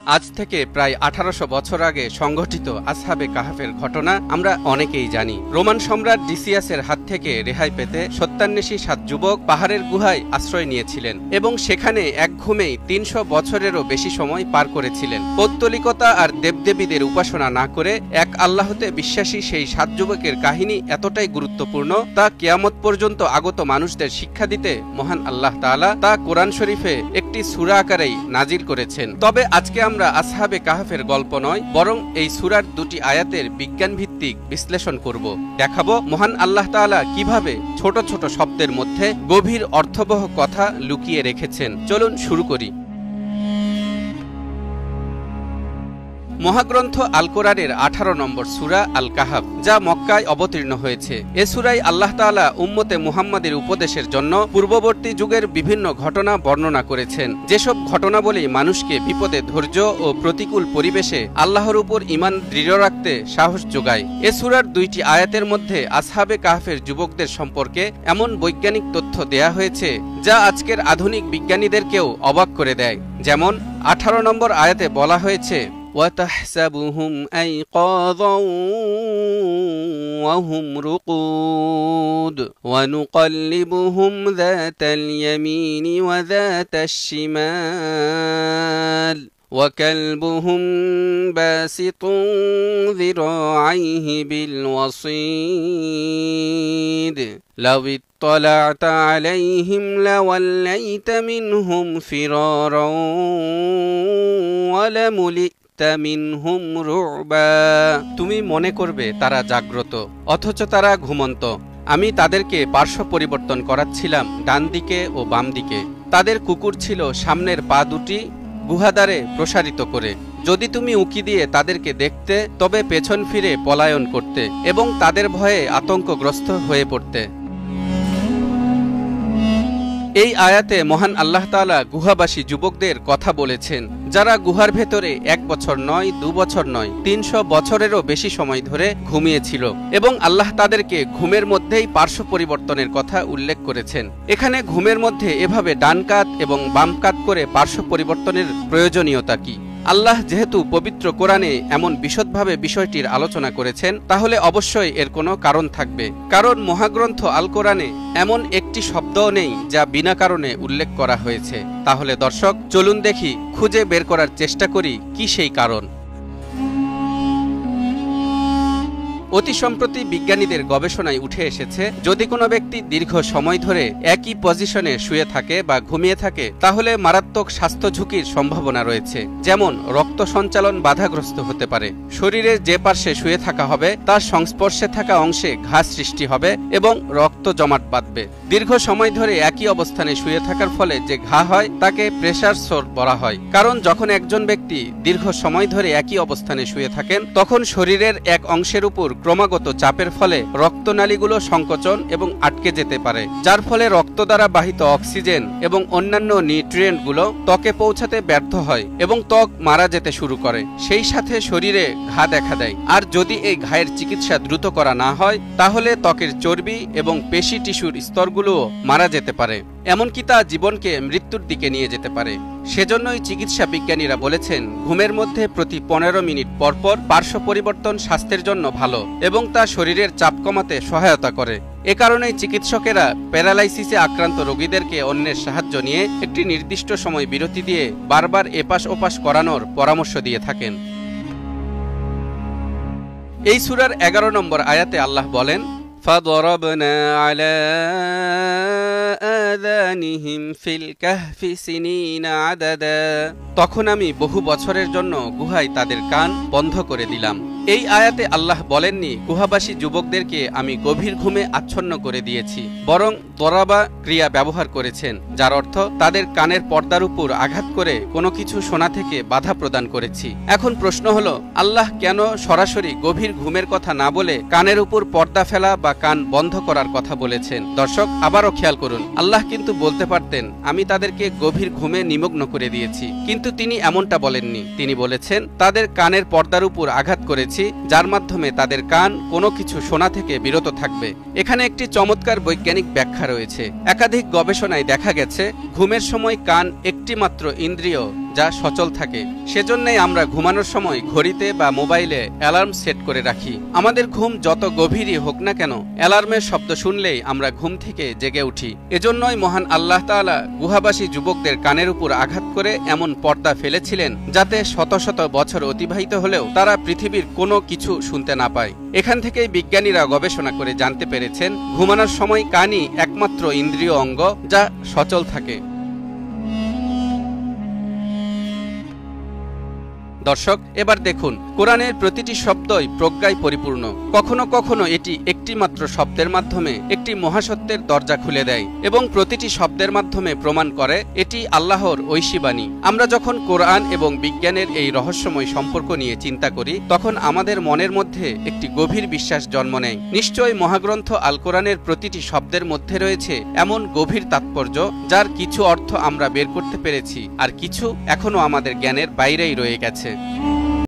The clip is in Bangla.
আজ থেকে প্রায় 1800 বছর আগে সংঘটিত আসহাবে কাহাফের ঘটনা আমরা অনেকেই জানি। রোমান সম্রাট ডিসিয়াসের হাত থেকে রেহাই পেতে সত্যান্বেষী 7 যুবক পাহাড়ের গুহায় আশ্রয় নিয়েছিলেন এবং সেখানে এক ঘুমেই 300 বছরেরও বেশি সময় পার করেছিলেন। পৌত্তলিকতা আর দেবদেবীদের উপাসনা না করে এক আল্লাহতে বিশ্বাসী সেই 7 যুবকের কাহিনী এতটাই গুরুত্বপূর্ণ তা কিয়ামত পর্যন্ত আগত মানুষদের শিক্ষা দিতে মহান আল্লাহ তাআলা তা কোরআন শরীফে একটি সূরা আকারেই নাজিল করেছেন। তবে আজকে আমরা আসহাবে কাহাফের গল্প নয়, বরং এই সূরার 2টি আয়াতের বিজ্ঞান ভিত্তিক বিশ্লেষণ করব। দেখাবো মহান আল্লাহ তাআলা কিভাবে ছোট ছোট শব্দের মধ্যে গভীর অর্থবহ কথা লুকিয়ে রেখেছেন। চলুন শুরু করি। মহাগ্রন্থ আল কোরআনের 18 নম্বর সূরা আল কাহাফ, যা মক্কায় অবতীর্ণ হয়েছে। এ সূরায় আল্লাহ তাআলা উম্মতে মুহাম্মাদের উপদেশের জন্য পূর্ববর্তী যুগের বিভিন্ন ঘটনা বর্ণনা করেছেন, যেসব ঘটনাবলী মানুষকে বিপদে ধৈর্য ও প্রতিকূল পরিবেশে আল্লাহর উপর ঈমান দৃঢ় রাখতে সাহস যোগায়। এ সূরার 2টি আয়াতের মধ্যে আসহাবে কাহাফের যুবকদের সম্পর্কে এমন বৈজ্ঞানিক তথ্য দেয়া হয়েছে যা আজকের আধুনিক বিজ্ঞানীদেরকেও অবাক করে দেয়। যেমন 18 নম্বর আয়াতে বলা হয়েছে, وَتَحْسَبُهُمْ أَيْقَاظًا وَهُمْ رُقُودٌ وَنُقَلِّبُهُمْ ذَاتَ الْيَمِينِ وَذَاتَ الشِّمَالِ وَكَلْبُهُمْ بَاسِطٌ ذِرَاعَيْهِ بِالْوَصِيدِ لَوِ اطَّلَعْتَ عَلَيْهِمْ لَوَلَّيْتَ مِنْهُمْ فِرَارًا وَلَمُلِئْتَ মিনহুম রুবা। তুমি মনে করবে তারা জাগ্রত, অথচ তারা ঘুমন্ত। আমি তাদেরকে পার্শ্ব পরিবর্তন করাচ্ছিলাম ডান দিকে ও বাম দিকে। তাদের কুকুর ছিল সামনের পা দুটি গুহাদ্বারে প্রসারিত করে। যদি তুমি উঁকি দিয়ে তাদেরকে দেখতে, তবে পেছন ফিরে পলায়ন করতে এবং তাদের ভয়ে আতঙ্কগ্রস্ত হয়ে পড়তে। এই আয়াতে মহান আল্লাহ তাআলা গুহাবাসী যুবকদের কথা বলেছেন, যারা গুহার ভেতরে 1 বছর নয়, 2 বছর নয়, 300 বছরেরও বেশি সময় ধরে ঘুমিয়েছিল এবং আল্লাহ তাদেরকে ঘুমের মধ্যেই পার্শ্ব পরিবর্তনের কথা উল্লেখ করেছেন। এখানে ঘুমের মধ্যে এভাবে ডান কাত এবং বাম কাত করে পার্শ্ব পরিবর্তনের প্রয়োজনীয়তা কি? আল্লাহ যেহেতু পবিত্র কোরআনে এমন বিশদভাবে বিষয়টির আলোচনা করেছেন, তাহলে অবশ্যই এর কোনো কারণ থাকবে। কারণ মহাগ্রন্থ আল কোরআনে এমন একটি শব্দও নেই যা বিনা কারণে উল্লেখ করা হয়েছে। তাহলে দর্শক, চলুন দেখি, খুঁজে বের করার চেষ্টা করি কি সেই কারণ। অতি সম্প্রতি বিজ্ঞানীদের গবেষণায় উঠে এসেছে, যদি কোনো ব্যক্তি দীর্ঘ সময় ধরে একই পজিশনে শুয়ে থাকে বা ঘুমিয়ে থাকে, তাহলে মারাত্মক স্বাস্থ্য ঝুঁকির সম্ভাবনা রয়েছে। যেমন রক্ত সঞ্চালন বাধাগ্রস্ত হতে পারে, শরীরের যে পার্শ্বে শুয়ে থাকা হবে তার সংস্পর্শে থাকা অংশে ঘা সৃষ্টি হবে এবং রক্ত জমাট বাঁধবে। দীর্ঘ সময় ধরে একই অবস্থানে শুয়ে থাকার ফলে যে ঘা হয় তাকে প্রেসার সোর বলা হয়। কারণ যখন একজন ব্যক্তি দীর্ঘ সময় ধরে একই অবস্থানে শুয়ে থাকেন, তখন শরীরের এক অংশের উপর ক্রমাগত চাপের ফলে রক্তনালীগুলো সংকোচন এবং আটকে যেতে পারে, যার ফলে রক্ত দ্বারা বাহিত অক্সিজেন এবং অন্যান্য নিউট্রিয়েন্টগুলো ত্বকে পৌঁছাতে ব্যর্থ হয় এবং ত্বক মারা যেতে শুরু করে। সেই সাথে শরীরে ঘা দেখা দেয়। আর যদি এই ঘায়ের চিকিৎসা দ্রুত করা না হয়, তাহলে ত্বকের চর্বি এবং পেশি টিস্যুর স্তরগুলোও মারা যেতে পারে, এমনকি তা জীবনকে মৃত্যুর দিকে নিয়ে যেতে পারে। সেজন্যই চিকিৎসা বিজ্ঞানীরা বলেছেন, ঘুমের মধ্যে প্রতি 15 মিনিট পরপর পার্শ্ব পরিবর্তন স্বাস্থ্যের জন্য ভালো এবং তা শরীরের চাপ কমাতে সহায়তা করে। এ কারণেই চিকিৎসকেরা প্যারালাইসিসে আক্রান্ত রোগীদেরকে অন্যের সাহায্য নিয়ে একটি নির্দিষ্ট সময় বিরতি দিয়ে বারবার এপাশ ওপাশ করানোর পরামর্শ দিয়ে থাকেন। এই সূরার 11 নম্বর আয়াতে আল্লাহ বলেন, فَضَرَبْنَا عَلَى آذَانِهِمْ فِي الْكَهْفِ سِنِينَ عَدَدًا। তখন আমি বহু বছরের জন্য গুহায় তাদের কান বন্ধ করে দিলাম। এই আয়াতে আল্লাহ বলেননি গুহাবাসী যুবকদেরকে আমি গভীর ঘুমে আচ্ছন্ন করে দিয়েছি, বরং দরাবা ক্রিয়া ব্যবহার করেছেন, যার অর্থ তাদের কানের পর্দার উপর আঘাত করে কোনো কিছু শোনা থেকে বাধা প্রদান করেছি। এখন প্রশ্ন হলো, আল্লাহ কেন সরাসরি গভীর ঘুমের কথা না বলে কানের উপর পর্দা ফেলা বা কান বন্ধ করার কথা বলেছেন? দর্শক, আবারও খেয়াল করুন, আল্লাহ কিন্তু বলতে পারতেন আমি তাদেরকে গভীর ঘুমে নিমগ্ন করে দিয়েছি, কিন্তু তিনি এমনটা বলেননি। তিনি বলেছেন তাদের কানের পর্দার উপর আঘাত করেছি, যার মাধ্যমে তাদের কান কোনো কিছু শোনা থেকে বিরত থাকবে। এখানে একটি চমৎকার বৈজ্ঞানিক ব্যাখ্যা রয়েছে। একাধিক গবেষণায় দেখা গেছে ঘুমের সময় কান একটি মাত্র ইন্দ্রিয় যা সচল থাকে। সেজন্যই আমরা ঘুমানোর সময় ঘড়িতে বা মোবাইলে অ্যালার্ম সেট করে রাখি। আমাদের ঘুম যত গভীরই হোক না কেন, অ্যালার্মের শব্দ শুনলেই আমরা ঘুম থেকে জেগে উঠি। এজন্যই মহান আল্লাহ তাআলা গুহাবাসী যুবকদের কানের উপর আঘাত করে এমন পর্দা ফেলেছিলেন যাতে শত শত বছর অতিবাহিত হলেও তারা পৃথিবীর কোনো কিছু শুনতে না পায়। এখান থেকেই বিজ্ঞানীরা গবেষণা করে জানতে পেরেছেন ঘুমানোর সময় কানই একমাত্র ইন্দ্রিয় অঙ্গ যা সচল থাকে। দর্শক, এবার দেখুন, কোরআনের প্রতিটি শব্দই প্রজ্ঞায় পরিপূর্ণ। কখনো কখনো এটি একটি মাত্র শব্দের মাধ্যমে একটি মহাসত্যের দরজা খুলে দেয় এবং প্রতিটি শব্দের মাধ্যমে প্রমাণ করে এটি আল্লাহর ঐশী বাণী। আমরা যখন কোরআন এবং বিজ্ঞানের এই রহস্যময় সম্পর্ক নিয়ে চিন্তা করি, তখন আমাদের মনের মধ্যে একটি গভীর বিশ্বাস জন্ম নেয়। নিশ্চয়ই মহাগ্রন্থ আল কোরআনের প্রতিটি শব্দের মধ্যে রয়েছে এমন গভীর তাৎপর্য যার কিছু অর্থ আমরা বের করতে পেরেছি আর কিছু এখনো আমাদের জ্ঞানের বাইরেই রয়ে গেছে।